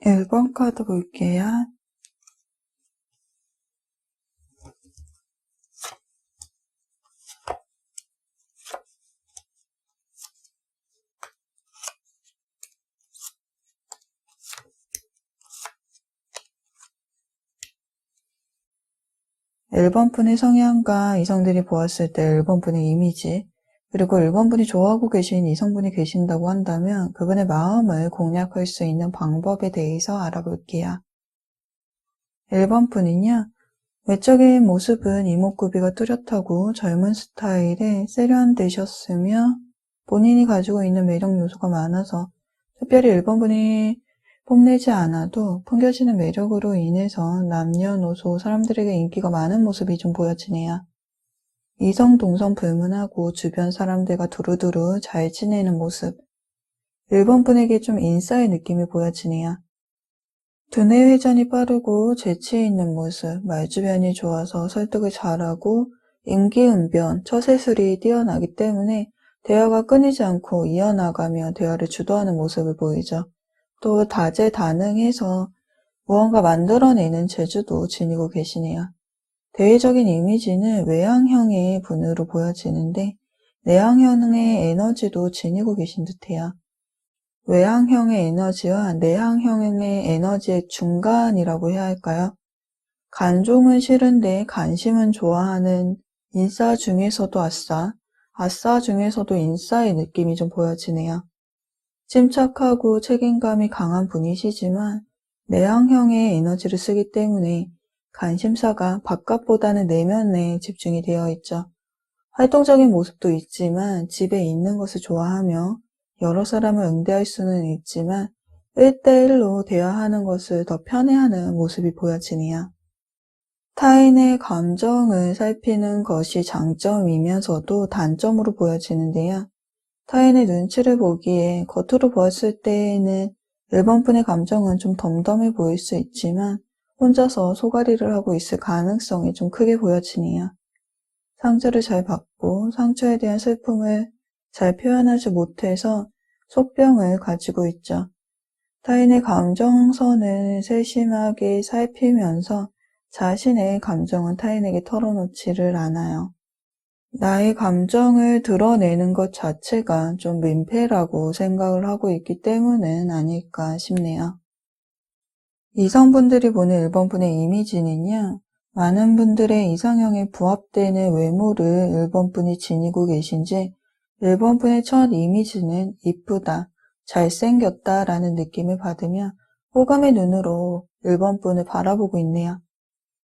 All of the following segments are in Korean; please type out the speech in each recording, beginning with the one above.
1번 카드 볼게요. (1번) 분의 성향과 이성들이 보았을 때 (1번) 분의 이미지, 그리고 (1번) 분이 좋아하고 계신 이성분이 계신다고 한다면 그분의 마음을 공략할 수 있는 방법에 대해서 알아볼게요. (1번) 분은요, 외적인 모습은 이목구비가 뚜렷하고 젊은 스타일에 세련되셨으며 본인이 가지고 있는 매력 요소가 많아서 특별히 (1번) 분이 뽐내지 않아도 풍겨지는 매력으로 인해서 남녀노소 사람들에게 인기가 많은 모습이 좀 보여지네요. 이성 동성 불문하고 주변 사람들과 두루두루 잘 지내는 모습, 1번 분에게 좀 인싸의 느낌이 보여지네요. 두뇌 회전이 빠르고 재치 있는 모습, 말주변이 좋아서 설득을 잘하고 임기응변, 처세술이 뛰어나기 때문에 대화가 끊이지 않고 이어나가며 대화를 주도하는 모습을 보이죠. 또 다재다능해서 무언가 만들어내는 재주도 지니고 계시네요. 대외적인 이미지는 외향형의 분으로 보여지는데 내향형의 에너지도 지니고 계신 듯해요. 외향형의 에너지와 내향형의 에너지의 중간이라고 해야 할까요? 간종은 싫은데 관심은 좋아하는 인싸 중에서도 아싸, 아싸 중에서도 인싸의 느낌이 좀 보여지네요. 침착하고 책임감이 강한 분이시지만 내향형의 에너지를 쓰기 때문에 관심사가 바깥보다는 내면에 집중이 되어 있죠. 활동적인 모습도 있지만 집에 있는 것을 좋아하며 여러 사람을 응대할 수는 있지만 1대1로 대화하는 것을 더 편해하는 모습이 보여지네요. 타인의 감정을 살피는 것이 장점이면서도 단점으로 보여지는데요. 타인의 눈치를 보기에 겉으로 보았을 때에는 1번 분의 감정은 좀 덤덤해 보일 수 있지만 혼자서 소가리를 하고 있을 가능성이 좀 크게 보여지네요. 상처를 잘 받고 상처에 대한 슬픔을 잘 표현하지 못해서 속병을 가지고 있죠. 타인의 감정선을 세심하게 살피면서 자신의 감정은 타인에게 털어놓지를 않아요. 나의 감정을 드러내는 것 자체가 좀 민폐라고 생각을 하고 있기 때문은 아닐까 싶네요. 이성분들이 보는 1번 분의 이미지는요, 많은 분들의 이상형에 부합되는 외모를 1번 분이 지니고 계신지 1번 분의 첫 이미지는 이쁘다, 잘생겼다 라는 느낌을 받으며 호감의 눈으로 1번 분을 바라보고 있네요.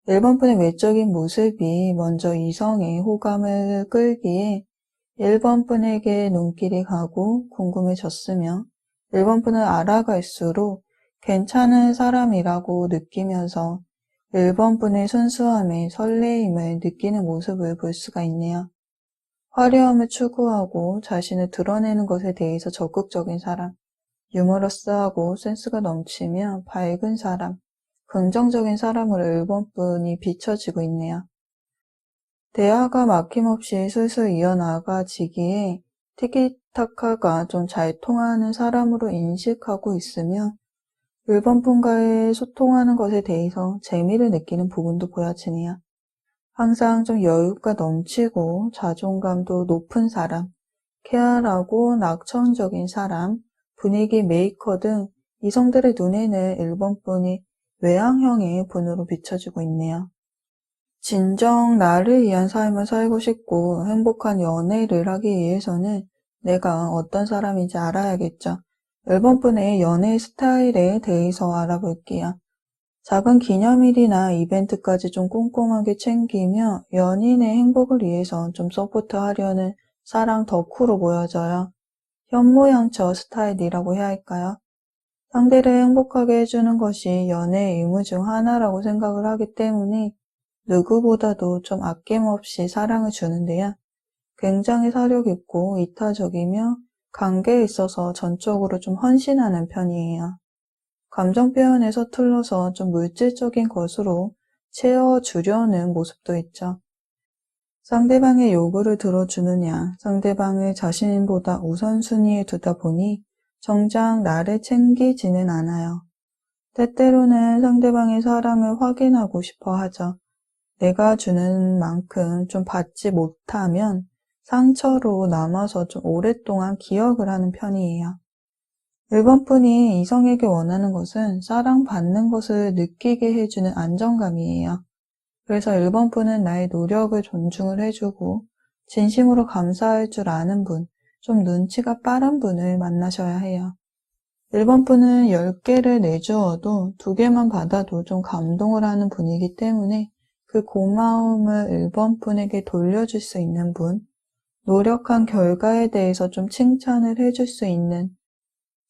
1번 분의 외적인 모습이 먼저 이성의 호감을 끌기에 1번 분에게 눈길이 가고 궁금해졌으며 1번 분을 알아갈수록 괜찮은 사람이라고 느끼면서 1번 분의 순수함에 설레임을 느끼는 모습을 볼 수가 있네요. 화려함을 추구하고 자신을 드러내는 것에 대해서 적극적인 사람, 유머러스하고 센스가 넘치며 밝은 사람, 긍정적인 사람으로 1번 분이 비춰지고 있네요. 대화가 막힘없이 슬슬 이어나가지기에 티키타카가 좀 잘 통하는 사람으로 인식하고 있으며 1번 분과의 소통하는 것에 대해서 재미를 느끼는 부분도 보여지네요. 항상 좀 여유가 넘치고 자존감도 높은 사람, 쾌활하고 낙천적인 사람, 분위기 메이커 등 이성들의 눈에는 1번 분이 외향형의 분으로 비춰지고 있네요. 진정 나를 위한 삶을 살고 싶고 행복한 연애를 하기 위해서는 내가 어떤 사람인지 알아야겠죠. 1번 분의 연애 스타일에 대해서 알아볼게요. 작은 기념일이나 이벤트까지 좀 꼼꼼하게 챙기며 연인의 행복을 위해서 좀 서포트하려는 사랑 덕후로 보여져요. 현모양처 스타일이라고 해야 할까요? 상대를 행복하게 해주는 것이 연애의 의무 중 하나라고 생각을 하기 때문에 누구보다도 좀 아낌없이 사랑을 주는데요. 굉장히 사려 깊고 이타적이며 관계에 있어서 전적으로 좀 헌신하는 편이에요. 감정 표현에 서툴러서 좀 물질적인 것으로 채워주려는 모습도 있죠. 상대방의 요구를 들어주느냐, 상대방을 자신보다 우선순위에 두다 보니 정작 나를 챙기지는 않아요. 때때로는 상대방의 사랑을 확인하고 싶어 하죠. 내가 주는 만큼 좀 받지 못하면 상처로 남아서 좀 오랫동안 기억을 하는 편이에요. 1번 분이 이성에게 원하는 것은 사랑받는 것을 느끼게 해주는 안정감이에요. 그래서 1번 분은 나의 노력을 존중을 해주고 진심으로 감사할 줄 아는 분, 좀 눈치가 빠른 분을 만나셔야 해요. 1번 분은 10개를 내주어도 2개만 받아도 좀 감동을 하는 분이기 때문에 그 고마움을 1번 분에게 돌려줄 수 있는 분, 노력한 결과에 대해서 좀 칭찬을 해줄 수 있는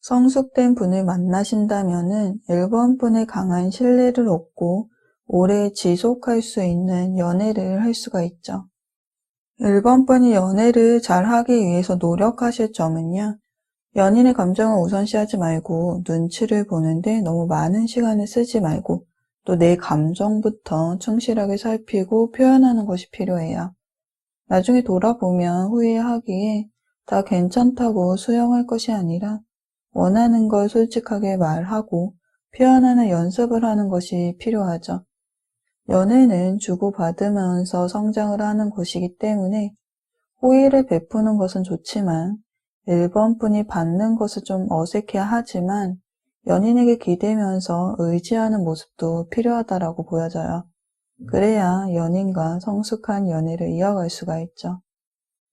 성숙된 분을 만나신다면은 1번 분의 강한 신뢰를 얻고 오래 지속할 수 있는 연애를 할 수가 있죠. 1번 분이 연애를 잘 하기 위해서 노력하실 점은요. 연인의 감정을 우선시하지 말고 눈치를 보는데 너무 많은 시간을 쓰지 말고 또 내 감정부터 충실하게 살피고 표현하는 것이 필요해요. 나중에 돌아보면 후회하기에 다 괜찮다고 수용할 것이 아니라 원하는 걸 솔직하게 말하고 표현하는 연습을 하는 것이 필요하죠. 연애는 주고받으면서 성장을 하는 것이기 때문에 호의를 베푸는 것은 좋지만 1번 분이 받는 것을 좀 어색해 하지만 연인에게 기대면서 의지하는 모습도 필요하다라고 보여져요. 그래야 연인과 성숙한 연애를 이어갈 수가 있죠.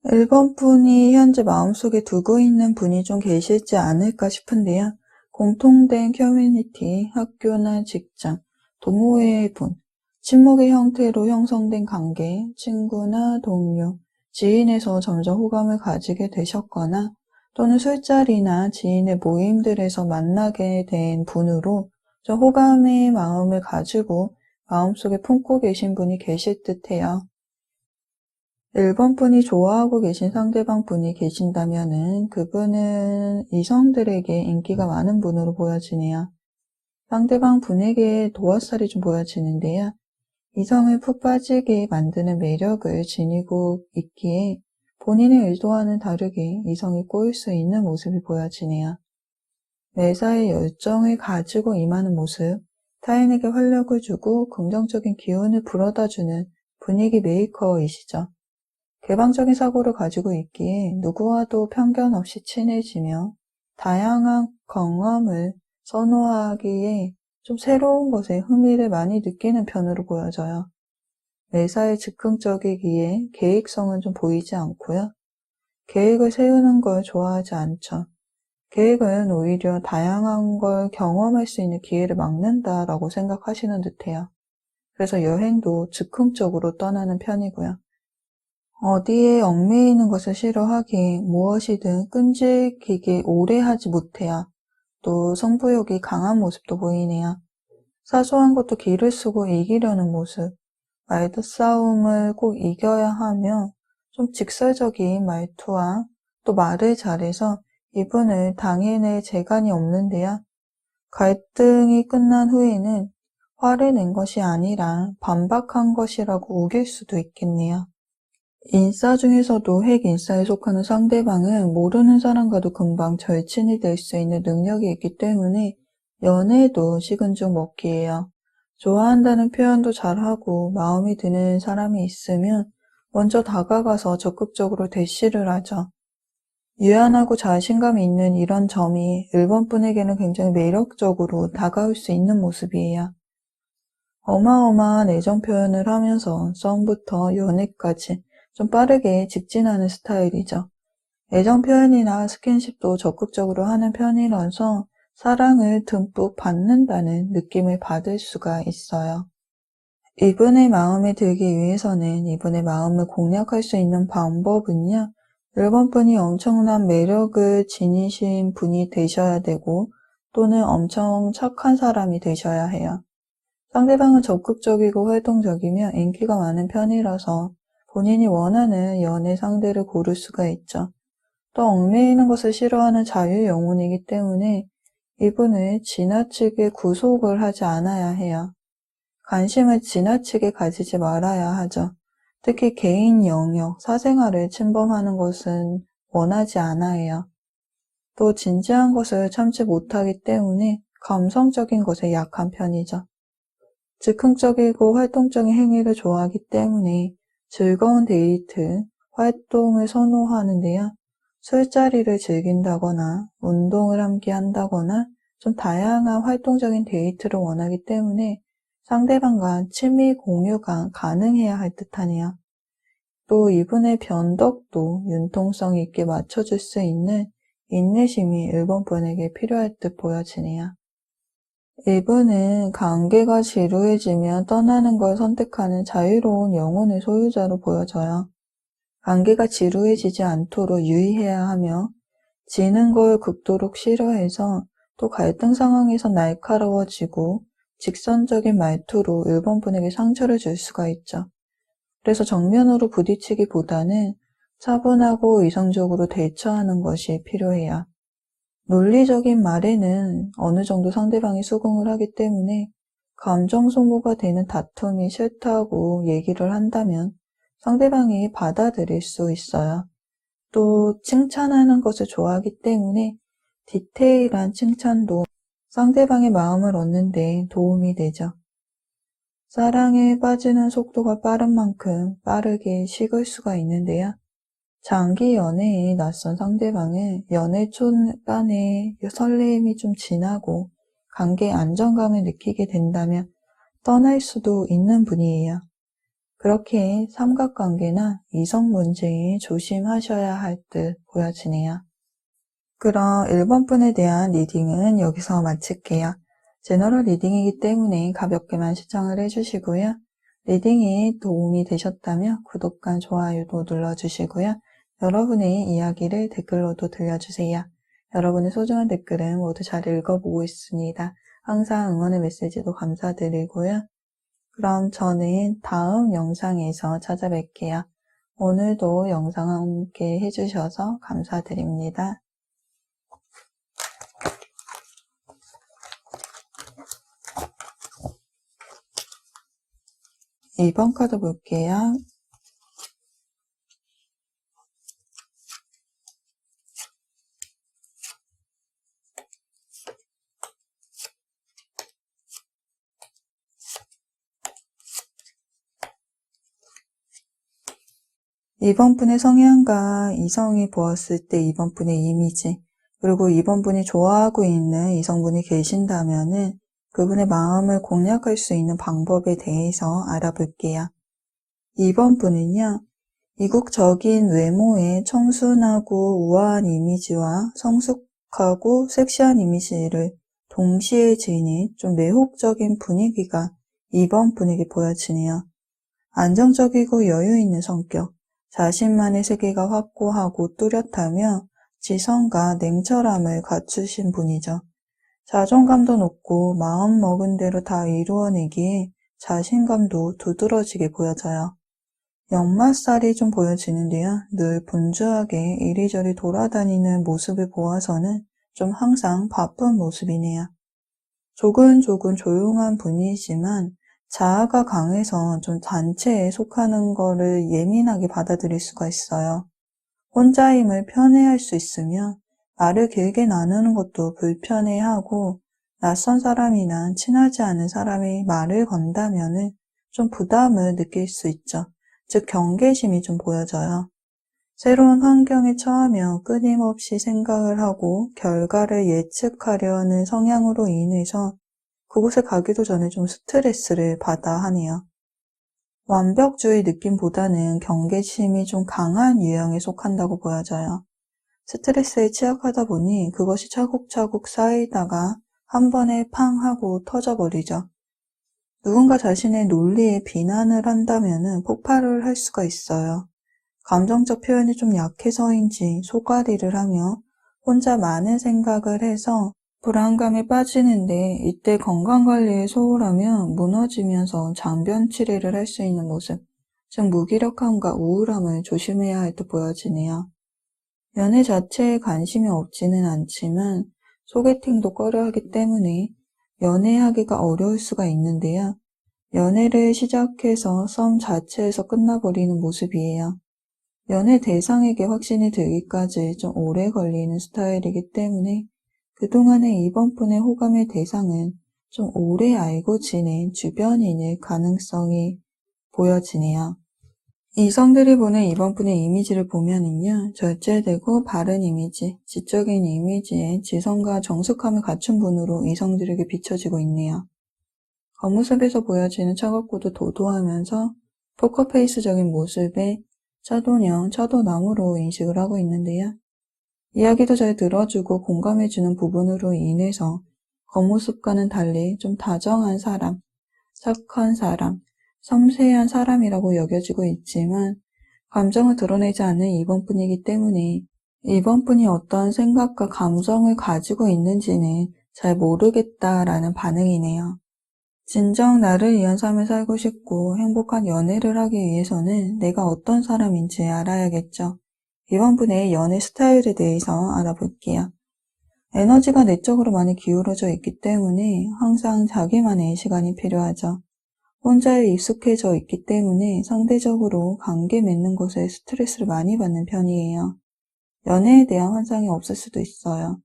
1번 분이 현재 마음속에 두고 있는 분이 좀 계시지 않을까 싶은데요. 공통된 커뮤니티, 학교나 직장, 동호회의 분, 친목의 형태로 형성된 관계, 친구나 동료, 지인에서 점점 호감을 가지게 되셨거나 또는 술자리나 지인의 모임들에서 만나게 된 분으로 좀 호감의 마음을 가지고 마음속에 품고 계신 분이 계실 듯해요. 1번 분이 좋아하고 계신 상대방 분이 계신다면은 그분은 이성들에게 인기가 많은 분으로 보여지네요. 상대방 분에게 도화살이 좀 보여지는데요. 이성을 푹 빠지게 만드는 매력을 지니고 있기에 본인의 의도와는 다르게 이성이 꼬일 수 있는 모습이 보여지네요. 매사에 열정을 가지고 임하는 모습, 타인에게 활력을 주고 긍정적인 기운을 불어다주는 분위기 메이커이시죠. 개방적인 사고를 가지고 있기에 누구와도 편견 없이 친해지며 다양한 경험을 선호하기에 좀 새로운 것에 흥미를 많이 느끼는 편으로 보여져요. 매사에 즉흥적이기에 계획성은 좀 보이지 않고요. 계획을 세우는 걸 좋아하지 않죠. 계획은 오히려 다양한 걸 경험할 수 있는 기회를 막는다라고 생각하시는 듯해요. 그래서 여행도 즉흥적으로 떠나는 편이고요. 어디에 얽매이는 것을 싫어하기에 무엇이든 끈질기게 오래 하지 못해야 또 승부욕이 강한 모습도 보이네요. 사소한 것도 기를 쓰고 이기려는 모습, 말싸움을 꼭 이겨야 하며 좀 직설적인 말투와 또 말을 잘해서 이분을 당해낼 재간이 없는데요. 갈등이 끝난 후에는 화를 낸 것이 아니라 반박한 것이라고 우길 수도 있겠네요. 인싸 중에서도 핵인싸에 속하는 상대방은 모르는 사람과도 금방 절친이 될 수 있는 능력이 있기 때문에 연애도 식은 죽 먹기예요. 좋아한다는 표현도 잘하고 마음에 드는 사람이 있으면 먼저 다가가서 적극적으로 대시를 하죠. 유연하고 자신감이 있는 이런 점이 1번 분에게는 굉장히 매력적으로 다가올 수 있는 모습이에요. 어마어마한 애정 표현을 하면서 썸부터 연애까지 좀 빠르게 직진하는 스타일이죠. 애정 표현이나 스킨십도 적극적으로 하는 편이라서 사랑을 듬뿍 받는다는 느낌을 받을 수가 있어요. 이분의 마음에 들기 위해서는 이분의 마음을 공략할 수 있는 방법은요. 1번 분이 엄청난 매력을 지니신 분이 되셔야 되고 또는 엄청 착한 사람이 되셔야 해요. 상대방은 적극적이고 활동적이며 인기가 많은 편이라서 본인이 원하는 연애 상대를 고를 수가 있죠. 또 얽매이는 것을 싫어하는 자유 영혼이기 때문에 이분을 지나치게 구속을 하지 않아야 해요. 관심을 지나치게 가지지 말아야 하죠. 특히 개인 영역, 사생활을 침범하는 것은 원하지 않아요. 또 진지한 것을 참지 못하기 때문에 감성적인 것에 약한 편이죠. 즉흥적이고 활동적인 행위를 좋아하기 때문에 즐거운 데이트, 활동을 선호하는데요. 술자리를 즐긴다거나 운동을 함께 한다거나 좀 다양한 활동적인 데이트를 원하기 때문에 상대방과 친미 공유가 가능해야 할 듯하네요. 또 이분의 변덕도 융통성 있게 맞춰줄 수 있는 인내심이 1번 분에게 필요할 듯 보여지네요. 이분은 관계가 지루해지면 떠나는 걸 선택하는 자유로운 영혼의 소유자로 보여져요. 관계가 지루해지지 않도록 유의해야 하며 지는 걸 극도록 싫어해서 또 갈등 상황에서 날카로워지고 직선적인 말투로 1번 분에게 상처를 줄 수가 있죠. 그래서 정면으로 부딪히기보다는 차분하고 이성적으로 대처하는 것이 필요해요. 논리적인 말에는 어느 정도 상대방이 수긍을 하기 때문에 감정 소모가 되는 다툼이 싫다고 얘기를 한다면 상대방이 받아들일 수 있어요. 또 칭찬하는 것을 좋아하기 때문에 디테일한 칭찬도 상대방의 마음을 얻는 데 도움이 되죠. 사랑에 빠지는 속도가 빠른 만큼 빠르게 식을 수가 있는데요. 장기 연애에 낯선 상대방은 연애 초반에 설레임이 좀 지나고 관계에 안정감을 느끼게 된다면 떠날 수도 있는 분이에요. 그렇게 삼각관계나 이성 문제에 조심하셔야 할 듯 보여지네요. 그럼 1번 분에 대한 리딩은 여기서 마칠게요. 제너럴 리딩이기 때문에 가볍게만 시청을 해주시고요. 리딩이 도움이 되셨다면 구독과 좋아요도 눌러주시고요. 여러분의 이야기를 댓글로도 들려주세요. 여러분의 소중한 댓글은 모두 잘 읽어보고 있습니다. 항상 응원의 메시지도 감사드리고요. 그럼 저는 다음 영상에서 찾아뵐게요. 오늘도 영상 함께 해주셔서 감사드립니다. 2번 카드 볼게요. 이번 분의 성향과 이성이 보았을 때 이번 분의 이미지, 그리고 이번 분이 좋아하고 있는 이성분이 계신다면은 그분의 마음을 공략할 수 있는 방법에 대해서 알아볼게요. 이번 분은요, 이국적인 외모의 청순하고 우아한 이미지와 성숙하고 섹시한 이미지를 동시에 지닌 좀 매혹적인 분위기가 이번 분에게 보여지네요. 안정적이고 여유 있는 성격, 자신만의 세계가 확고하고 뚜렷하며 지성과 냉철함을 갖추신 분이죠. 자존감도 높고 마음 먹은 대로 다 이루어내기에 자신감도 두드러지게 보여져요. 역마살이 좀 보여지는데요. 늘 분주하게 이리저리 돌아다니는 모습을 보아서는 좀 항상 바쁜 모습이네요. 조근조근 조용한 분이지만 자아가 강해서 좀 단체에 속하는 거를 예민하게 받아들일 수가 있어요. 혼자임을 편해할 수 있으며 말을 길게 나누는 것도 불편해하고 낯선 사람이나 친하지 않은 사람이 말을 건다면은 좀 부담을 느낄 수 있죠. 즉 경계심이 좀 보여져요. 새로운 환경에 처하며 끊임없이 생각을 하고 결과를 예측하려는 성향으로 인해서 그곳에 가기도 전에 좀 스트레스를 받아 하네요. 완벽주의 느낌보다는 경계심이 좀 강한 유형에 속한다고 보여져요. 스트레스에 취약하다 보니 그것이 차곡차곡 쌓이다가 한 번에 팡 하고 터져버리죠. 누군가 자신의 논리에 비난을 한다면 폭발을 할 수가 있어요. 감정적 표현이 좀 약해서인지 속앓이를 하며 혼자 많은 생각을 해서 불안감에 빠지는데, 이때 건강관리에 소홀하면 무너지면서 장변 치레를 할 수 있는 모습, 즉 무기력함과 우울함을 조심해야 할 듯 보여지네요. 연애 자체에 관심이 없지는 않지만 소개팅도 꺼려하기 때문에 연애하기가 어려울 수가 있는데요. 연애를 시작해서 썸 자체에서 끝나버리는 모습이에요. 연애 대상에게 확신이 들기까지 좀 오래 걸리는 스타일이기 때문에 그동안의 이번 분의 호감의 대상은 좀 오래 알고 지낸 주변인일 가능성이 보여지네요. 이성들이 보는 이번 분의 이미지를 보면은요, 절제되고 바른 이미지, 지적인 이미지에 지성과 정숙함을 갖춘 분으로 이성들에게 비춰지고 있네요. 겉모습에서 보여지는 차갑고도 도도하면서 포커페이스적인 모습에 차도녀, 차도남으로 인식을 하고 있는데요. 이야기도 잘 들어주고 공감해주는 부분으로 인해서 겉모습과는 달리 좀 다정한 사람, 착한 사람, 섬세한 사람이라고 여겨지고 있지만 감정을 드러내지 않는 이번 분이기 때문에 이번 분이 어떤 생각과 감정을 가지고 있는지는 잘 모르겠다라는 반응이네요. 진정 나를 위한 삶을 살고 싶고 행복한 연애를 하기 위해서는 내가 어떤 사람인지 알아야겠죠. 이번 분의 연애 스타일에 대해서 알아볼게요. 에너지가 내적으로 많이 기울어져 있기 때문에 항상 자기만의 시간이 필요하죠. 혼자에 익숙해져 있기 때문에 상대적으로 관계 맺는 것에 스트레스를 많이 받는 편이에요. 연애에 대한 환상이 없을 수도 있어요.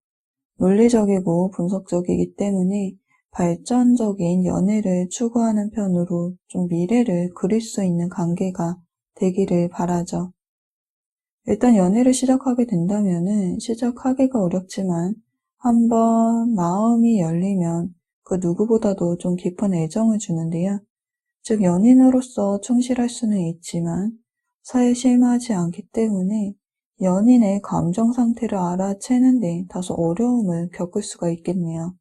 논리적이고 분석적이기 때문에 발전적인 연애를 추구하는 편으로 좀 미래를 그릴 수 있는 관계가 되기를 바라죠. 일단 연애를 시작하게 된다면은 시작하기가 어렵지만 한번 마음이 열리면 그 누구보다도 좀 깊은 애정을 주는데요. 즉 연인으로서 충실할 수는 있지만 사이에 실망하지 않기 때문에 연인의 감정 상태를 알아채는데 다소 어려움을 겪을 수가 있겠네요.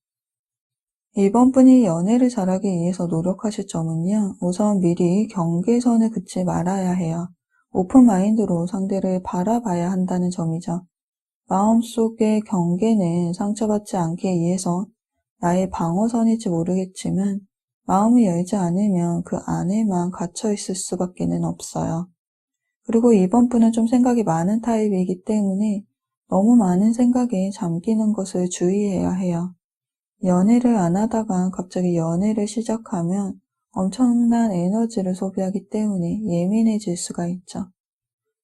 이번 분이 연애를 잘하기 위해서 노력하실 점은요. 우선 미리 경계선을 긋지 말아야 해요. 오픈 마인드로 상대를 바라봐야 한다는 점이죠. 마음속의 경계는 상처받지 않기 위해서 나의 방어선일지 모르겠지만 마음을 열지 않으면 그 안에만 갇혀 있을 수밖에는 없어요. 그리고 이번 분은 좀 생각이 많은 타입이기 때문에 너무 많은 생각에 잠기는 것을 주의해야 해요. 연애를 안 하다가 갑자기 연애를 시작하면 엄청난 에너지를 소비하기 때문에 예민해질 수가 있죠.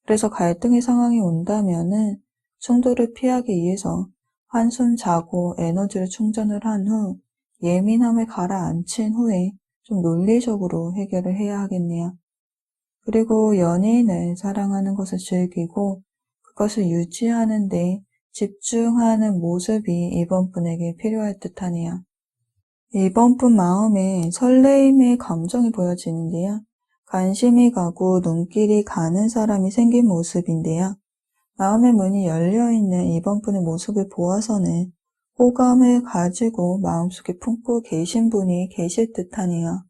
그래서 갈등의 상황이 온다면은 충돌을 피하기 위해서 한숨 자고 에너지를 충전을 한 후 예민함을 가라앉힌 후에 좀 논리적으로 해결을 해야 하겠네요. 그리고 연인을 사랑하는 것을 즐기고 그것을 유지하는 데 집중하는 모습이 이번 분에게 필요할 듯하네요. 이번 분 마음에 설레임의 감정이 보여지는데요. 관심이 가고 눈길이 가는 사람이 생긴 모습인데요. 마음의 문이 열려있는 이번 분의 모습을 보아서는 호감을 가지고 마음속에 품고 계신 분이 계실 듯하네요.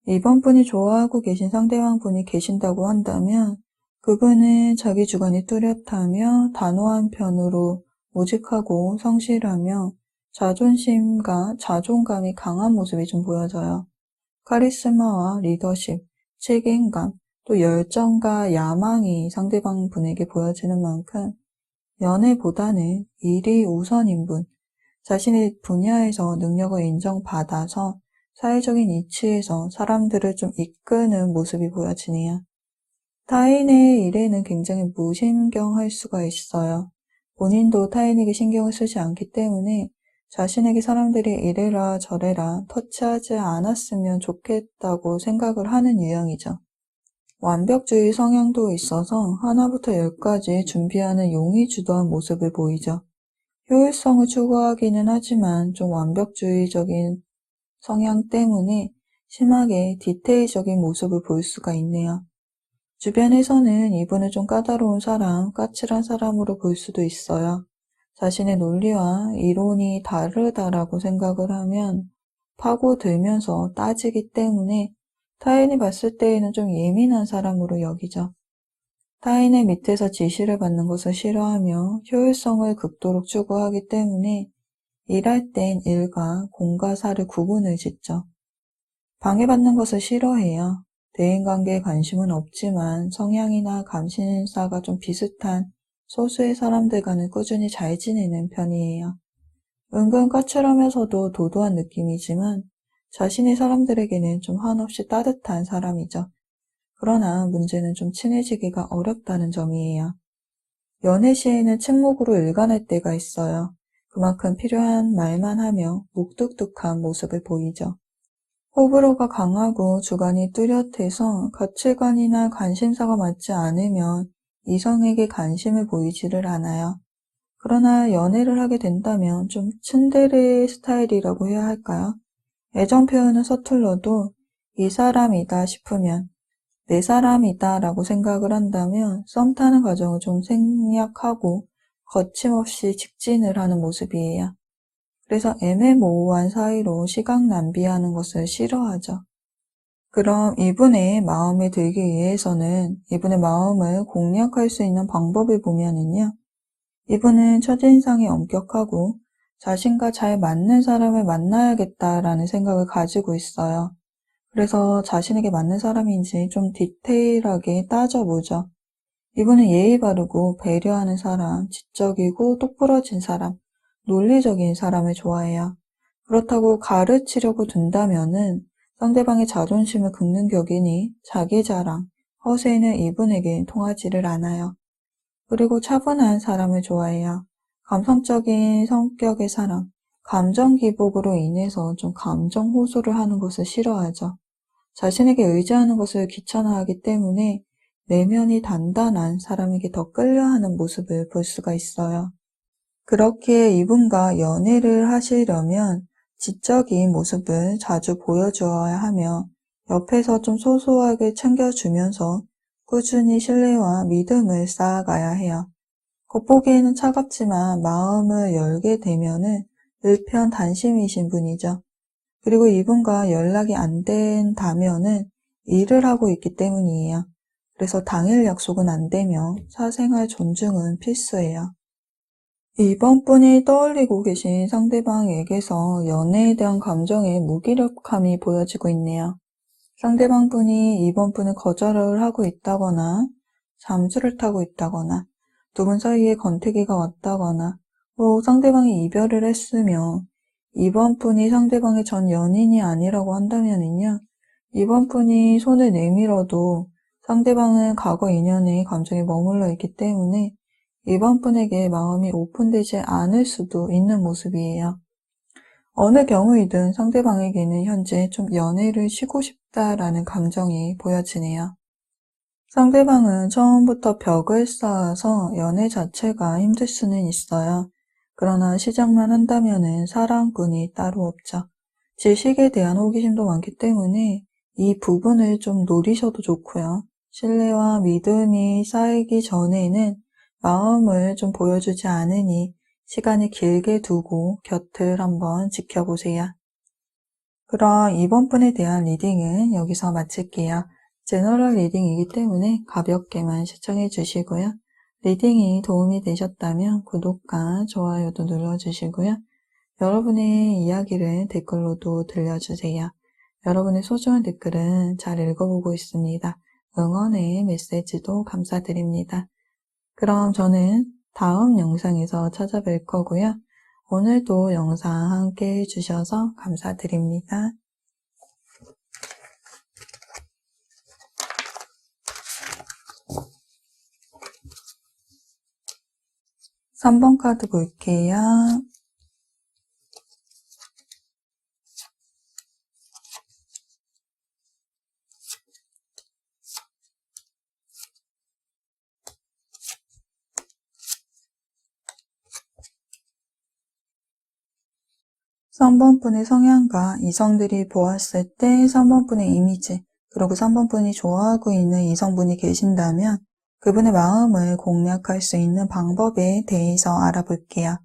이번 분이 좋아하고 계신 상대방 분이 계신다고 한다면 그분은 자기 주관이 뚜렷하며 단호한 편으로 우직하고 성실하며 자존심과 자존감이 강한 모습이 좀 보여져요. 카리스마와 리더십, 책임감, 또 열정과 야망이 상대방 분에게 보여지는 만큼 연애보다는 일이 우선인 분, 자신의 분야에서 능력을 인정받아서 사회적인 이치에서 사람들을 좀 이끄는 모습이 보여지네요. 타인의 일에는 굉장히 무신경할 수가 있어요. 본인도 타인에게 신경을 쓰지 않기 때문에 자신에게 사람들이 이래라 저래라 터치하지 않았으면 좋겠다고 생각을 하는 유형이죠. 완벽주의 성향도 있어서 하나부터 열까지 준비하는 용의주도한 모습을 보이죠. 효율성을 추구하기는 하지만 좀 완벽주의적인 성향 때문에 심하게 디테일적인 모습을 보일 수가 있네요. 주변에서는 이분을 좀 까다로운 사람, 까칠한 사람으로 볼 수도 있어요. 자신의 논리와 이론이 다르다라고 생각을 하면 파고들면서 따지기 때문에 타인이 봤을 때에는 좀 예민한 사람으로 여기죠. 타인의 밑에서 지시를 받는 것을 싫어하며 효율성을 극도로 추구하기 때문에 일할 땐 일과 공과 사를 구분을 짓죠. 방해받는 것을 싫어해요. 대인관계에 관심은 없지만 성향이나 감신사가 좀 비슷한 소수의 사람들과는 꾸준히 잘 지내는 편이에요. 은근 까칠하면서도 도도한 느낌이지만 자신의 사람들에게는 좀 한없이 따뜻한 사람이죠. 그러나 문제는 좀 친해지기가 어렵다는 점이에요. 연애 시에는 침묵으로 일관할 때가 있어요. 그만큼 필요한 말만 하며 묵뚝뚝한 모습을 보이죠. 호불호가 강하고 주관이 뚜렷해서 가치관이나 관심사가 맞지 않으면 이성에게 관심을 보이지를 않아요. 그러나 연애를 하게 된다면 좀 츤데레 스타일이라고 해야 할까요? 애정 표현은 서툴러도 이 사람이다 싶으면 내 사람이다 라고 생각을 한다면 썸 타는 과정을 좀 생략하고 거침없이 직진을 하는 모습이에요. 그래서 애매모호한 사이로 시간 낭비하는 것을 싫어하죠. 그럼 이분의 마음에 들기 위해서는 이분의 마음을 공략할 수 있는 방법을 보면은요. 이분은 첫인상이 엄격하고 자신과 잘 맞는 사람을 만나야겠다라는 생각을 가지고 있어요. 그래서 자신에게 맞는 사람인지 좀 디테일하게 따져보죠. 이분은 예의 바르고 배려하는 사람, 지적이고 똑부러진 사람, 논리적인 사람을 좋아해요. 그렇다고 가르치려고 둔다면은 상대방의 자존심을 긁는 격이니 자기 자랑, 허세는 이분에겐 통하지를 않아요. 그리고 차분한 사람을 좋아해요. 감성적인 성격의 사람, 감정 기복으로 인해서 좀 감정 호소를 하는 것을 싫어하죠. 자신에게 의지하는 것을 귀찮아하기 때문에 내면이 단단한 사람에게 더 끌려하는 모습을 볼 수가 있어요. 그렇기에 이분과 연애를 하시려면 지적인 모습을 자주 보여주어야 하며 옆에서 좀 소소하게 챙겨주면서 꾸준히 신뢰와 믿음을 쌓아가야 해요. 겉보기에는 차갑지만 마음을 열게 되면은 일편단심이신 분이죠. 그리고 이분과 연락이 안 된다면은 일을 하고 있기 때문이에요. 그래서 당일 약속은 안 되며 사생활 존중은 필수예요. 이번 분이 떠올리고 계신 상대방에게서 연애에 대한 감정의 무기력함이 보여지고 있네요. 상대방 분이 이번 분을 거절을 하고 있다거나 잠수를 타고 있다거나 두 분 사이에 권태기가 왔다거나 상대방이 이별을 했으며 이번 분이 상대방의 전 연인이 아니라고 한다면요. 이번 분이 손을 내밀어도 상대방은 과거 인연에 감정이 머물러 있기 때문에 이번 분에게 마음이 오픈되지 않을 수도 있는 모습이에요. 어느 경우이든 상대방에게는 현재 좀 연애를 쉬고 싶다라는 감정이 보여지네요. 상대방은 처음부터 벽을 쌓아서 연애 자체가 힘들 수는 있어요. 그러나 시작만 한다면은 사랑꾼이 따로 없죠. 지식에 대한 호기심도 많기 때문에 이 부분을 좀 노리셔도 좋고요. 신뢰와 믿음이 쌓이기 전에는 마음을 좀 보여주지 않으니 시간을 길게 두고 곁을 한번 지켜보세요. 그럼 이번 분에 대한 리딩은 여기서 마칠게요. 제너럴 리딩이기 때문에 가볍게만 시청해 주시고요. 리딩이 도움이 되셨다면 구독과 좋아요도 눌러주시고요. 여러분의 이야기를 댓글로도 들려주세요. 여러분의 소중한 댓글은 잘 읽어보고 있습니다. 응원의 메시지도 감사드립니다. 그럼 저는 다음 영상에서 찾아뵐 거고요. 오늘도 영상 함께 해주셔서 감사드립니다. 3번 카드 볼게요. 3번 분의 성향과 이성들이 보았을 때 3번 분의 이미지, 그리고 3번 분이 좋아하고 있는 이성분이 계신다면 그분의 마음을 공략할 수 있는 방법에 대해서 알아볼게요.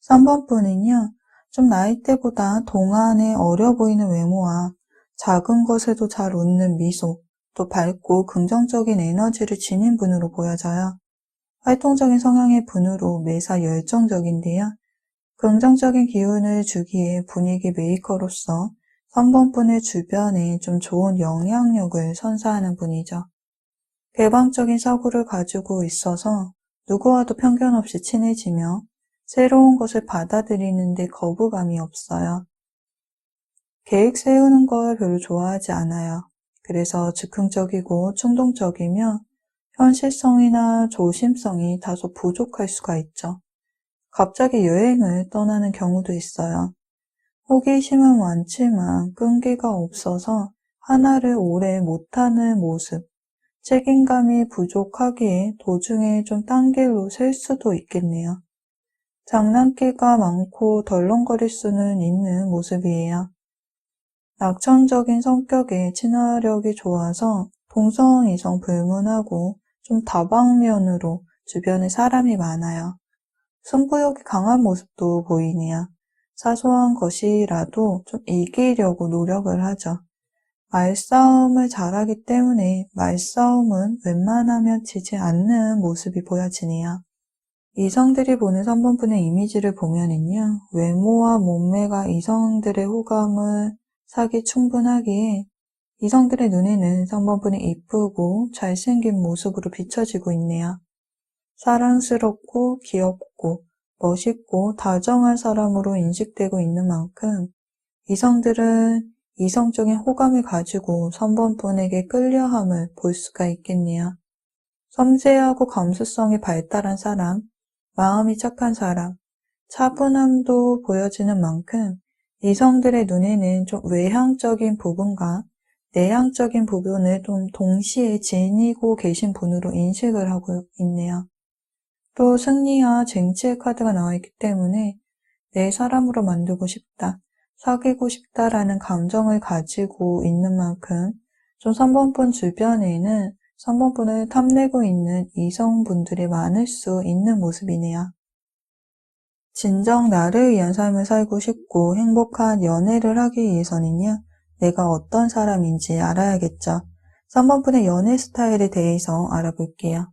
3번 분은요, 좀 나이대보다 동안에 어려 보이는 외모와 작은 것에도 잘 웃는 미소, 또 밝고 긍정적인 에너지를 지닌 분으로 보여져요. 활동적인 성향의 분으로 매사 열정적인데요. 긍정적인 기운을 주기에 분위기 메이커로서 3번분의 주변에 좀 좋은 영향력을 선사하는 분이죠. 개방적인 사고를 가지고 있어서 누구와도 편견 없이 친해지며 새로운 것을 받아들이는데 거부감이 없어요. 계획 세우는 걸 별로 좋아하지 않아요. 그래서 즉흥적이고 충동적이며 현실성이나 조심성이 다소 부족할 수가 있죠. 갑자기 여행을 떠나는 경우도 있어요. 호기심은 많지만 끈기가 없어서 하나를 오래 못하는 모습, 책임감이 부족하기에 도중에 좀 딴 길로 셀 수도 있겠네요. 장난기가 많고 덜렁거릴 수는 있는 모습이에요. 낙천적인 성격에 친화력이 좋아서 동성, 이성 불문하고 좀 다방면으로 주변에 사람이 많아요. 승부욕이 강한 모습도 보이네요. 사소한 것이라도 좀 이기려고 노력을 하죠. 말싸움을 잘하기 때문에 말싸움은 웬만하면 지지 않는 모습이 보여지네요. 이성들이 보는 3번분의 이미지를 보면은요, 외모와 몸매가 이성들의 호감을 사기 충분하기에 이성들의 눈에는 3번분이 이쁘고 잘생긴 모습으로 비춰지고 있네요. 사랑스럽고 귀엽고 멋있고 다정한 사람으로 인식되고 있는 만큼 이성들은 이성적인 호감을 가지고 3번분에게 끌려함을 볼 수가 있겠네요. 섬세하고 감수성이 발달한 사람, 마음이 착한 사람, 차분함도 보여지는 만큼 이성들의 눈에는 좀 외향적인 부분과 내향적인 부분을 좀 동시에 지니고 계신 분으로 인식을 하고 있네요. 또 승리와 쟁취의 카드가 나와 있기 때문에 내 사람으로 만들고 싶다, 사귀고 싶다라는 감정을 가지고 있는 만큼 좀 3번분 주변에는 3번분을 탐내고 있는 이성분들이 많을 수 있는 모습이네요. 진정 나를 위한 삶을 살고 싶고 행복한 연애를 하기 위해서는요, 내가 어떤 사람인지 알아야겠죠. 3번분의 연애 스타일에 대해서 알아볼게요.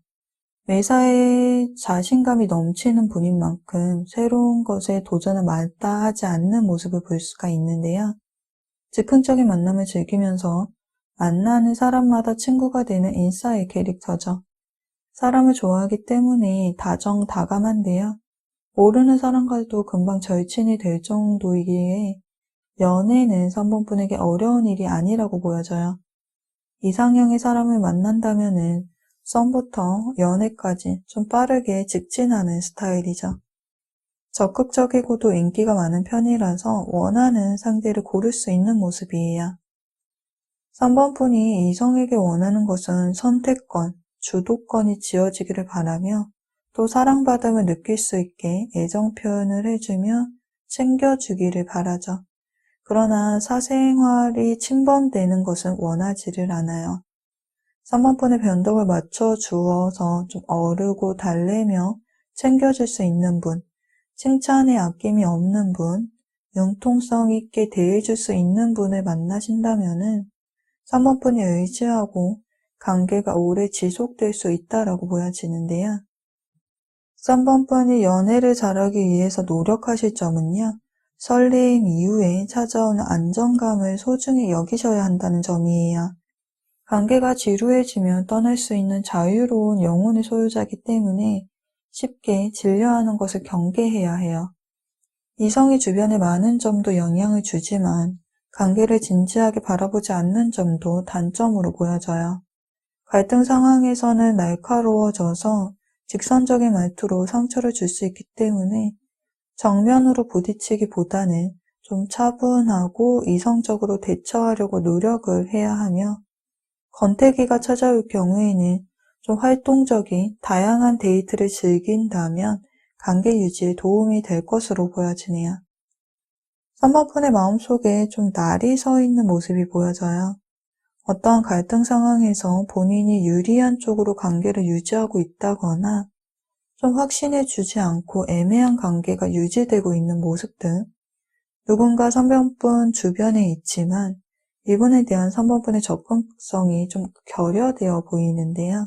매사에 자신감이 넘치는 분인 만큼 새로운 것에 도전을 마다하지 않는 모습을 볼 수가 있는데요. 즉흥적인 만남을 즐기면서 만나는 사람마다 친구가 되는 인싸의 캐릭터죠. 사람을 좋아하기 때문에 다정다감한데요. 모르는 사람과도 금방 절친이 될 정도이기에 연애는 3번분에게 어려운 일이 아니라고 보여져요. 이상형의 사람을 만난다면은 썸부터 연애까지 좀 빠르게 직진하는 스타일이죠. 적극적이고도 인기가 많은 편이라서 원하는 상대를 고를 수 있는 모습이에요. 3번분이 이성에게 원하는 것은 선택권, 주도권이 지어지기를 바라며 또 사랑받음을 느낄 수 있게 애정 표현을 해주며 챙겨주기를 바라죠. 그러나 사생활이 침범되는 것은 원하지를 않아요. 3번분의 변덕을 맞춰주어서 좀 어르고 달래며 챙겨줄 수 있는 분, 칭찬에 아낌이 없는 분, 융통성 있게 대해줄 수 있는 분을 만나신다면은 3번분이 의지하고 관계가 오래 지속될 수 있다라고 보여지는데요. 3번분이 연애를 잘하기 위해서 노력하실 점은요, 설레임 이후에 찾아오는 안정감을 소중히 여기셔야 한다는 점이에요. 관계가 지루해지면 떠날 수 있는 자유로운 영혼의 소유자이기 때문에 쉽게 질려하는 것을 경계해야 해요. 이성이 주변에 많은 점도 영향을 주지만 관계를 진지하게 바라보지 않는 점도 단점으로 보여져요. 갈등 상황에서는 날카로워져서 직선적인 말투로 상처를 줄 수 있기 때문에 정면으로 부딪히기보다는 좀 차분하고 이성적으로 대처하려고 노력을 해야 하며 권태기가 찾아올 경우에는 좀 활동적인 다양한 데이트를 즐긴다면 관계 유지에 도움이 될 것으로 보여지네요. 3번분의 마음속에 좀 날이 서 있는 모습이 보여져요. 어떠한 갈등 상황에서 본인이 유리한 쪽으로 관계를 유지하고 있다거나 좀 확신해 주지 않고 애매한 관계가 유지되고 있는 모습 등 누군가 3번분 주변에 있지만 이분에 대한 3번분의 접근성이 좀 결여되어 보이는데요.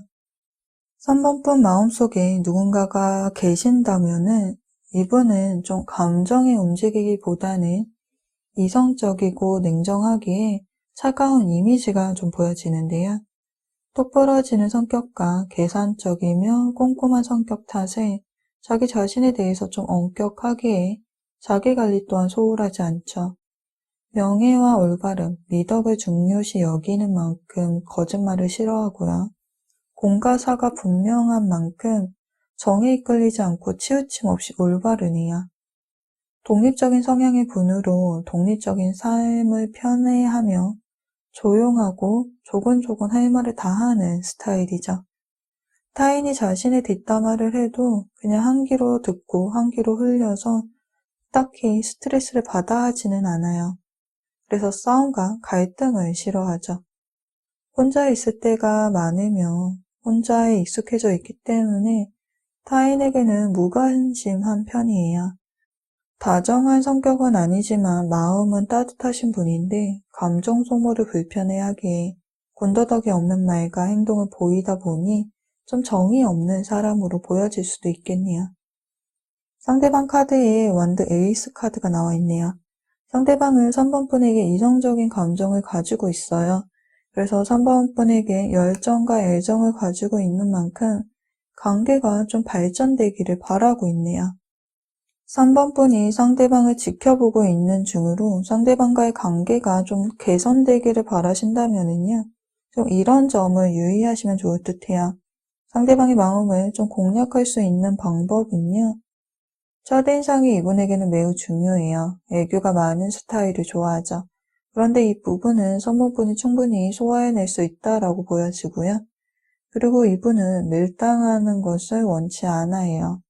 3번분 마음속에 누군가가 계신다면은 이분은 좀 감정에 움직이기보다는 이성적이고 냉정하기에 차가운 이미지가 좀 보여지는데요. 똑부러지는 성격과 계산적이며 꼼꼼한 성격 탓에 자기 자신에 대해서 좀 엄격하기에 자기관리 또한 소홀하지 않죠. 명예와 올바름, 미덕을 중요시 여기는 만큼 거짓말을 싫어하고요. 공과 사가 분명한 만큼 정에 이끌리지 않고 치우침 없이 올바르네요. 독립적인 성향의 분으로 독립적인 삶을 편애하며 조용하고 조곤조곤 할 말을 다 하는 스타일이죠. 타인이 자신의 뒷담화를 해도 그냥 한 귀로 듣고 한 귀로 흘려서 딱히 스트레스를 받아 하지는 않아요. 그래서 싸움과 갈등을 싫어하죠. 혼자 있을 때가 많으며 혼자에 익숙해져 있기 때문에 타인에게는 무관심한 편이에요. 다정한 성격은 아니지만 마음은 따뜻하신 분인데 감정 소모를 불편해하기에 군더더기 없는 말과 행동을 보이다 보니 좀 정이 없는 사람으로 보여질 수도 있겠네요. 상대방 카드에 완드 에이스 카드가 나와 있네요. 상대방은 3번분에게 이성적인 감정을 가지고 있어요. 그래서 3번분에게 열정과 애정을 가지고 있는 만큼 관계가 좀 발전되기를 바라고 있네요. 3번분이 상대방을 지켜보고 있는 중으로 상대방과의 관계가 좀 개선되기를 바라신다면요. 좀 이런 점을 유의하시면 좋을 듯해요. 상대방의 마음을 좀 공략할 수 있는 방법은요. 첫인상이 이분에게는 매우 중요해요. 애교가 많은 스타일을 좋아하죠. 그런데 이 부분은 3번분이 충분히 소화해낼 수 있다라고 보여지고요. 그리고 이분은 밀당하는 것을 원치 않아요.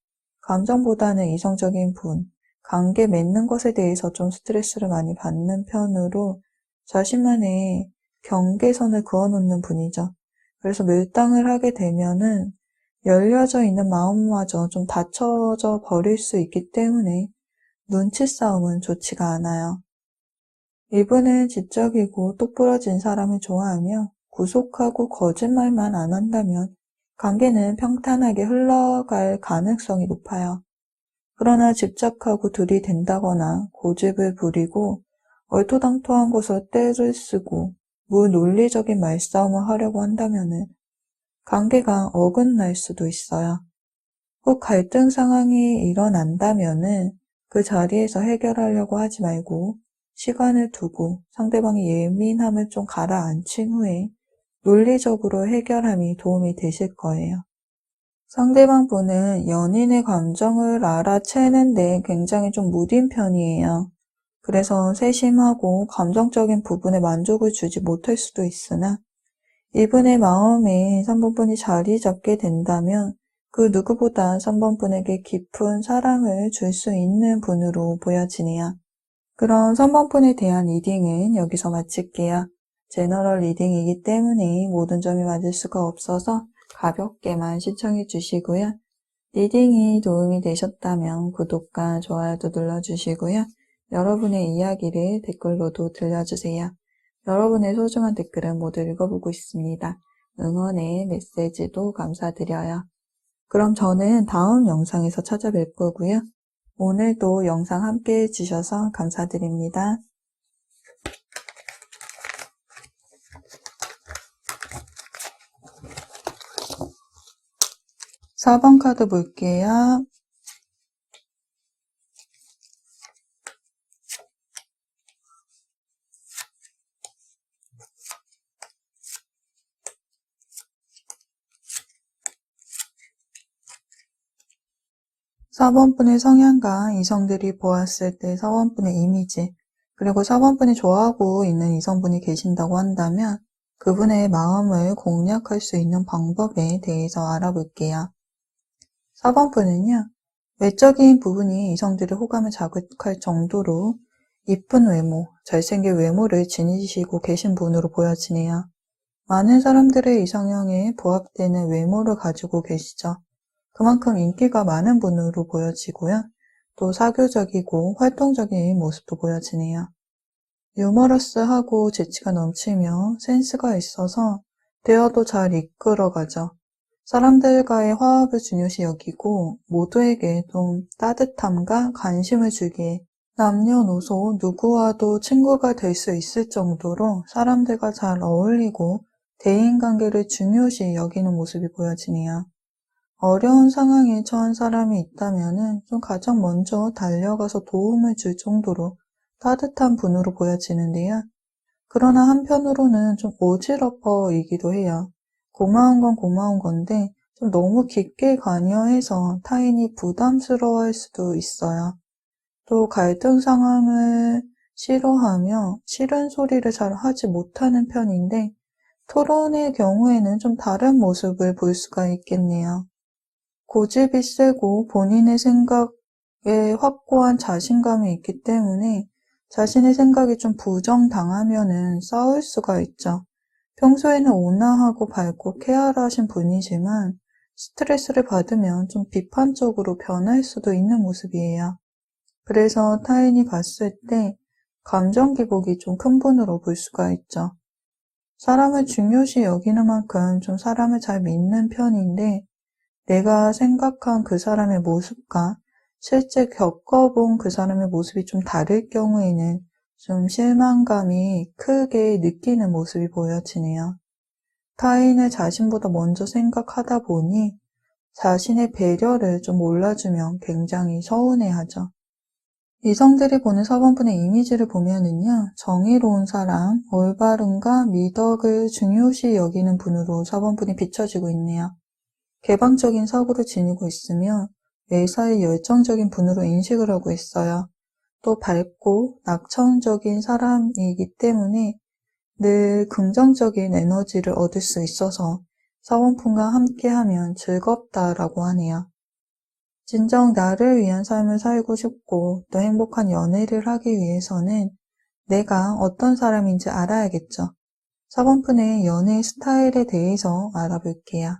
감정보다는 이성적인 분, 관계 맺는 것에 대해서 좀 스트레스를 많이 받는 편으로 자신만의 경계선을 그어놓는 분이죠. 그래서 밀당을 하게 되면은 열려져 있는 마음마저 좀 닫혀져 버릴 수 있기 때문에 눈치 싸움은 좋지가 않아요. 이분은 지적이고 똑부러진 사람을 좋아하며 구속하고 거짓말만 안 한다면 관계는 평탄하게 흘러갈 가능성이 높아요. 그러나 집착하고 들이댄다거나 고집을 부리고 얼토당토한 것을 떼를 쓰고 무논리적인 말싸움을 하려고 한다면 관계가 어긋날 수도 있어요. 꼭 갈등 상황이 일어난다면 그 자리에서 해결하려고 하지 말고 시간을 두고 상대방의 예민함을 좀 가라앉힌 후에 논리적으로 해결함이 도움이 되실 거예요. 상대방 분은 연인의 감정을 알아채는데 굉장히 좀 무딘 편이에요. 그래서 세심하고 감정적인 부분에 만족을 주지 못할 수도 있으나 이분의 마음에 3번분이 자리 잡게 된다면 그 누구보다 3번분에게 깊은 사랑을 줄 수 있는 분으로 보여지네요. 그럼 3번분에 대한 리딩은 여기서 마칠게요. 제너럴 리딩이기 때문에 모든 점이 맞을 수가 없어서 가볍게만 시청해 주시고요. 리딩이 도움이 되셨다면 구독과 좋아요도 눌러주시고요. 여러분의 이야기를 댓글로도 들려주세요. 여러분의 소중한 댓글은 모두 읽어보고 있습니다. 응원의 메시지도 감사드려요. 그럼 저는 다음 영상에서 찾아뵐 거고요. 오늘도 영상 함께 해주셔서 감사드립니다. 4번 카드 볼게요. 사번분의 성향과 이성들이 보았을 때 사번분의 이미지, 그리고 사번분이 좋아하고 있는 이성분이 계신다고 한다면 그분의 마음을 공략할 수 있는 방법에 대해서 알아볼게요. 4번분은요, 외적인 부분이 이성들의 호감을 자극할 정도로 이쁜 외모, 잘생긴 외모를 지니시고 계신 분으로 보여지네요. 많은 사람들의 이상형에 부합되는 외모를 가지고 계시죠. 그만큼 인기가 많은 분으로 보여지고요. 또 사교적이고 활동적인 모습도 보여지네요. 유머러스하고 재치가 넘치며 센스가 있어서 대화도 잘 이끌어가죠. 사람들과의 화합을 중요시 여기고 모두에게 좀 따뜻함과 관심을 주기에 남녀노소 누구와도 친구가 될 수 있을 정도로 사람들과 잘 어울리고 대인관계를 중요시 여기는 모습이 보여지네요. 어려운 상황에 처한 사람이 있다면은 좀 가장 먼저 달려가서 도움을 줄 정도로 따뜻한 분으로 보여지는데요. 그러나 한편으로는 좀 어지럽어이기도 해요. 고마운 건 고마운 건데 좀 너무 깊게 관여해서 타인이 부담스러워할 수도 있어요. 또 갈등 상황을 싫어하며 싫은 소리를 잘 하지 못하는 편인데 토론의 경우에는 좀 다른 모습을 볼 수가 있겠네요. 고집이 세고 본인의 생각에 확고한 자신감이 있기 때문에 자신의 생각이 좀 부정당하면은 싸울 수가 있죠. 평소에는 온화하고 밝고 쾌활하신 분이지만 스트레스를 받으면 좀 비판적으로 변할 수도 있는 모습이에요. 그래서 타인이 봤을 때 감정 기복이 좀 큰 분으로 볼 수가 있죠. 사람을 중요시 여기는 만큼 좀 사람을 잘 믿는 편인데 내가 생각한 그 사람의 모습과 실제 겪어본 그 사람의 모습이 좀 다를 경우에는 좀 실망감이 크게 느끼는 모습이 보여지네요. 타인을 자신보다 먼저 생각하다 보니 자신의 배려를 좀 몰라주면 굉장히 서운해하죠. 이성들이 보는 사번분의 이미지를 보면은요, 정의로운 사람, 올바름과 미덕을 중요시 여기는 분으로 사번분이 비춰지고 있네요. 개방적인 사고를 지니고 있으며 매사에 열정적인 분으로 인식을 하고 있어요. 또 밝고 낙천적인 사람이기 때문에 늘 긍정적인 에너지를 얻을 수 있어서 사원분과 함께하면 즐겁다라고 하네요. 진정 나를 위한 삶을 살고 싶고 또 행복한 연애를 하기 위해서는 내가 어떤 사람인지 알아야겠죠. 4번분의 연애 스타일에 대해서 알아볼게요.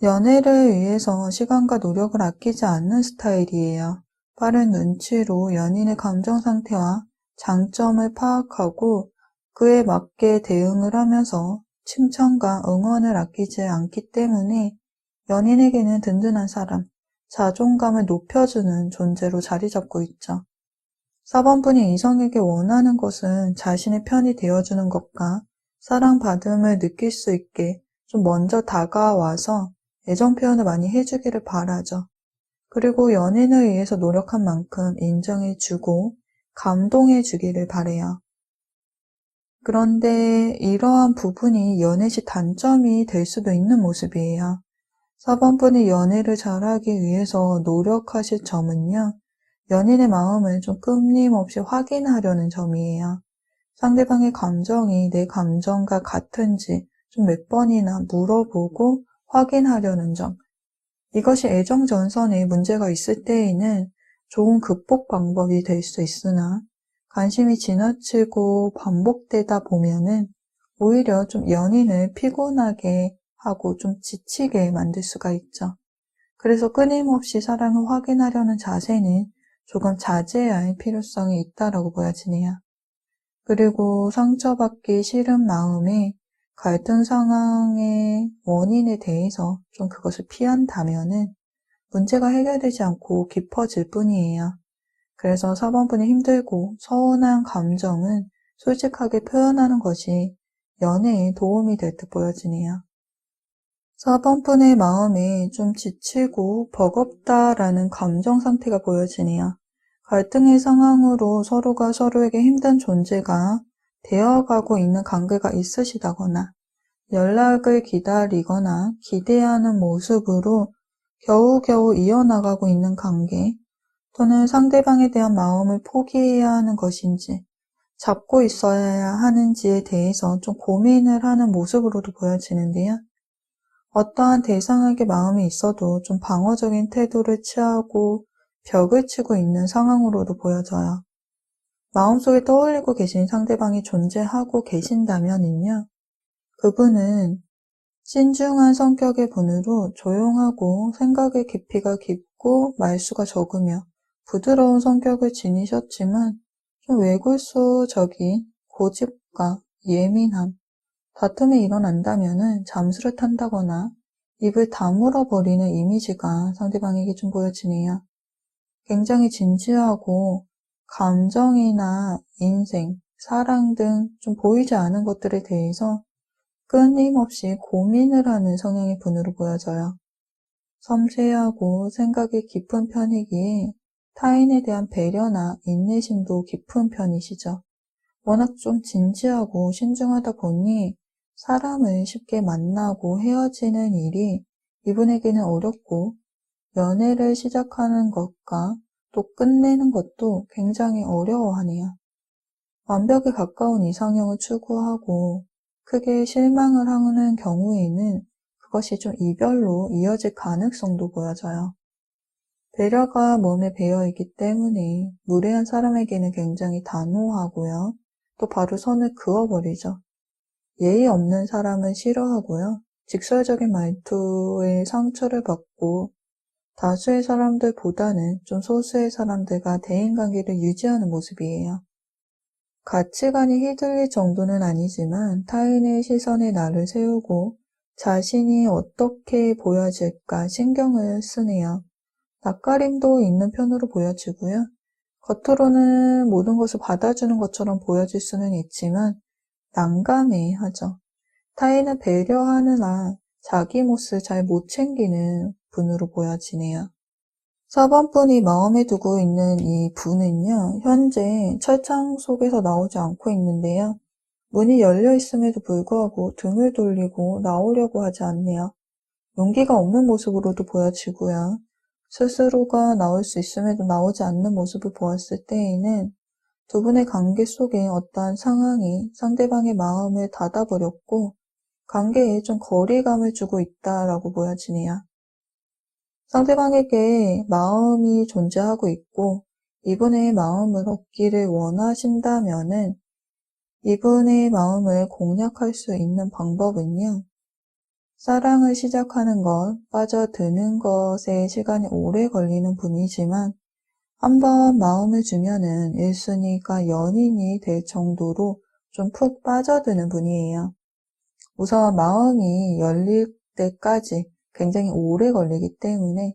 연애를 위해서 시간과 노력을 아끼지 않는 스타일이에요. 빠른 눈치로 연인의 감정 상태와 장점을 파악하고 그에 맞게 대응을 하면서 칭찬과 응원을 아끼지 않기 때문에 연인에게는 든든한 사람, 자존감을 높여주는 존재로 자리 잡고 있죠. 4번분이 이성에게 원하는 것은 자신의 편이 되어주는 것과 사랑받음을 느낄 수 있게 좀 먼저 다가와서 애정 표현을 많이 해주기를 바라죠. 그리고 연인을 위해서 노력한 만큼 인정해주고 감동해주기를 바래요. 그런데 이러한 부분이 연애 시 단점이 될 수도 있는 모습이에요. 4번분이 연애를 잘하기 위해서 노력하실 점은요. 연인의 마음을 좀 끊임없이 확인하려는 점이에요. 상대방의 감정이 내 감정과 같은지 좀 몇 번이나 물어보고 확인하려는 점. 이것이 애정 전선에 문제가 있을 때에는 좋은 극복 방법이 될 수 있으나 관심이 지나치고 반복되다 보면은 오히려 좀 연인을 피곤하게 하고 좀 지치게 만들 수가 있죠. 그래서 끊임없이 사랑을 확인하려는 자세는 조금 자제해야 할 필요성이 있다라고 보여지네요. 그리고 상처받기 싫은 마음에 갈등 상황의 원인에 대해서 좀 그것을 피한다면은 문제가 해결되지 않고 깊어질 뿐이에요. 그래서 4번분이 힘들고 서운한 감정은 솔직하게 표현하는 것이 연애에 도움이 될 듯 보여지네요. 4번분의 마음에 좀 지치고 버겁다라는 감정 상태가 보여지네요. 갈등의 상황으로 서로가 서로에게 힘든 존재가 되어가고 있는 관계가 있으시다거나 연락을 기다리거나 기대하는 모습으로 겨우겨우 이어나가고 있는 관계 또는 상대방에 대한 마음을 포기해야 하는 것인지 잡고 있어야 하는지에 대해서 좀 고민을 하는 모습으로도 보여지는데요. 어떠한 대상에게 마음이 있어도 좀 방어적인 태도를 취하고 벽을 치고 있는 상황으로도 보여져요. 마음속에 떠올리고 계신 상대방이 존재하고 계신다면은요. 그분은 신중한 성격의 분으로 조용하고 생각의 깊이가 깊고 말수가 적으며 부드러운 성격을 지니셨지만 좀 외골수적인 고집과 예민함, 다툼이 일어난다면은 잠수를 탄다거나 입을 다물어 버리는 이미지가 상대방에게 좀 보여지네요. 굉장히 진지하고 감정이나 인생, 사랑 등 좀 보이지 않은 것들에 대해서 끊임없이 고민을 하는 성향의 분으로 보여져요. 섬세하고 생각이 깊은 편이기에 타인에 대한 배려나 인내심도 깊은 편이시죠. 워낙 좀 진지하고 신중하다 보니 사람을 쉽게 만나고 헤어지는 일이 이분에게는 어렵고 연애를 시작하는 것과 또 끝내는 것도 굉장히 어려워하네요. 완벽에 가까운 이상형을 추구하고 크게 실망을 하는 경우에는 그것이 좀 이별로 이어질 가능성도 보여져요. 배려가 몸에 배어있기 때문에 무례한 사람에게는 굉장히 단호하고요. 또 바로 선을 그어버리죠. 예의 없는 사람은 싫어하고요. 직설적인 말투에 상처를 받고 다수의 사람들보다는 좀 소수의 사람들과 대인관계를 유지하는 모습이에요. 가치관이 휘둘릴 정도는 아니지만 타인의 시선에 나를 세우고 자신이 어떻게 보여질까 신경을 쓰네요. 낯가림도 있는 편으로 보여지고요. 겉으로는 모든 것을 받아주는 것처럼 보여질 수는 있지만 난감해하죠. 타인을 배려하느라 자기 몫을 잘 못 챙기는 분으로 보여지네요. 4번 분이 마음에 두고 있는 이 분은요, 현재 철창 속에서 나오지 않고 있는데요. 문이 열려 있음에도 불구하고 등을 돌리고 나오려고 하지 않네요. 용기가 없는 모습으로도 보여지고요. 스스로가 나올 수 있음에도 나오지 않는 모습을 보았을 때에는 두 분의 관계 속에 어떠한 상황이 상대방의 마음을 닫아버렸고 관계에 좀 거리감을 주고 있다라고 보여지네요. 상대방에게 마음이 존재하고 있고 이분의 마음을 얻기를 원하신다면은 이분의 마음을 공략할 수 있는 방법은요. 사랑을 시작하는 것, 빠져드는 것에 시간이 오래 걸리는 분이지만 한번 마음을 주면은 1순위가 연인이 될 정도로 좀 푹 빠져드는 분이에요. 우선 마음이 열릴 때까지 굉장히 오래 걸리기 때문에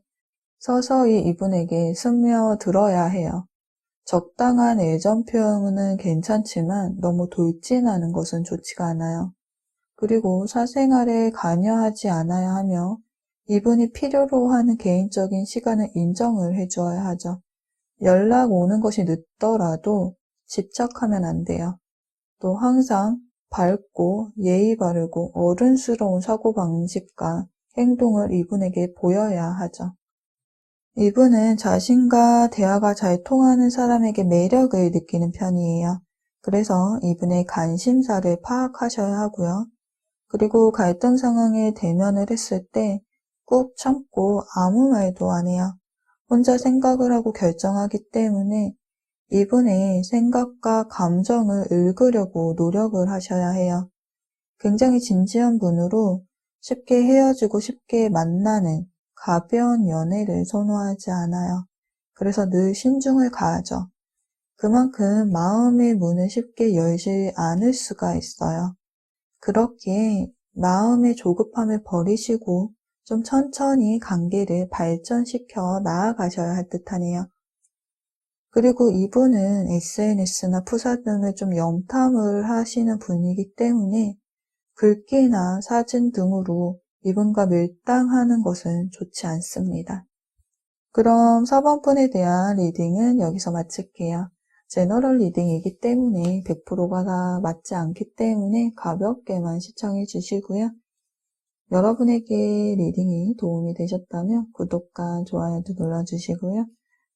서서히 이분에게 스며들어야 해요. 적당한 애정 표현은 괜찮지만 너무 돌진하는 것은 좋지가 않아요. 그리고 사생활에 관여하지 않아야 하며 이분이 필요로 하는 개인적인 시간을 인정을 해주어야 하죠. 연락 오는 것이 늦더라도 집착하면 안 돼요. 또 항상 밝고 예의 바르고 어른스러운 사고방식과 행동을 이분에게 보여야 하죠. 이분은 자신과 대화가 잘 통하는 사람에게 매력을 느끼는 편이에요. 그래서 이분의 관심사를 파악하셔야 하고요. 그리고 갈등 상황에 대면을 했을 때 꾹 참고 아무 말도 안 해요. 혼자 생각을 하고 결정하기 때문에 이분의 생각과 감정을 읽으려고 노력을 하셔야 해요. 굉장히 진지한 분으로 쉽게 헤어지고 쉽게 만나는 가벼운 연애를 선호하지 않아요. 그래서 늘 신중을 가하죠. 그만큼 마음의 문을 쉽게 열지 않을 수가 있어요. 그렇기에 마음의 조급함을 버리시고 좀 천천히 관계를 발전시켜 나아가셔야 할 듯하네요. 그리고 이분은 SNS나 푸사 등을 좀 염탐을 하시는 분이기 때문에 글귀나 사진 등으로 이분과 밀당하는 것은 좋지 않습니다. 그럼 4번 분에 대한 리딩은 여기서 마칠게요. 제너럴 리딩이기 때문에 100%가 다 맞지 않기 때문에 가볍게만 시청해 주시고요. 여러분에게 리딩이 도움이 되셨다면 구독과 좋아요도 눌러주시고요.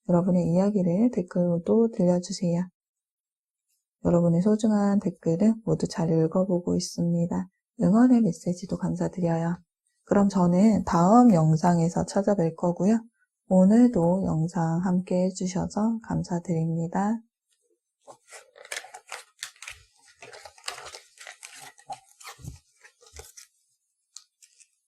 여러분의 이야기를 댓글로도 들려주세요. 여러분의 소중한 댓글은 모두 잘 읽어보고 있습니다. 응원의 메시지도 감사드려요. 그럼 저는 다음 영상에서 찾아뵐 거고요. 오늘도 영상 함께 해주셔서 감사드립니다.